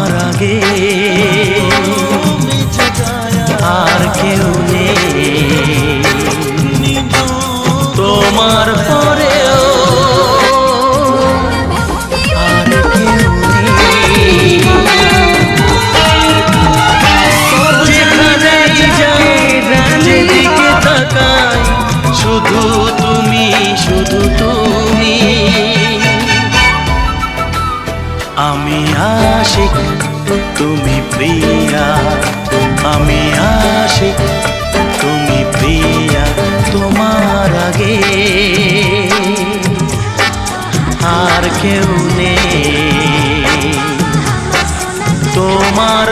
তোমার আগে আর কেউ নেই, তোমার পরেও আর কেউ নেই। যেখানেই যাই যেদিকে তাকাই শুধু তুমি, শুধু তুমি। আমি আশিক তুমি প্রিয়া, আমি আশিক তুমি প্রিয়া। তোমার আগে আর কেউ নেই, তোমার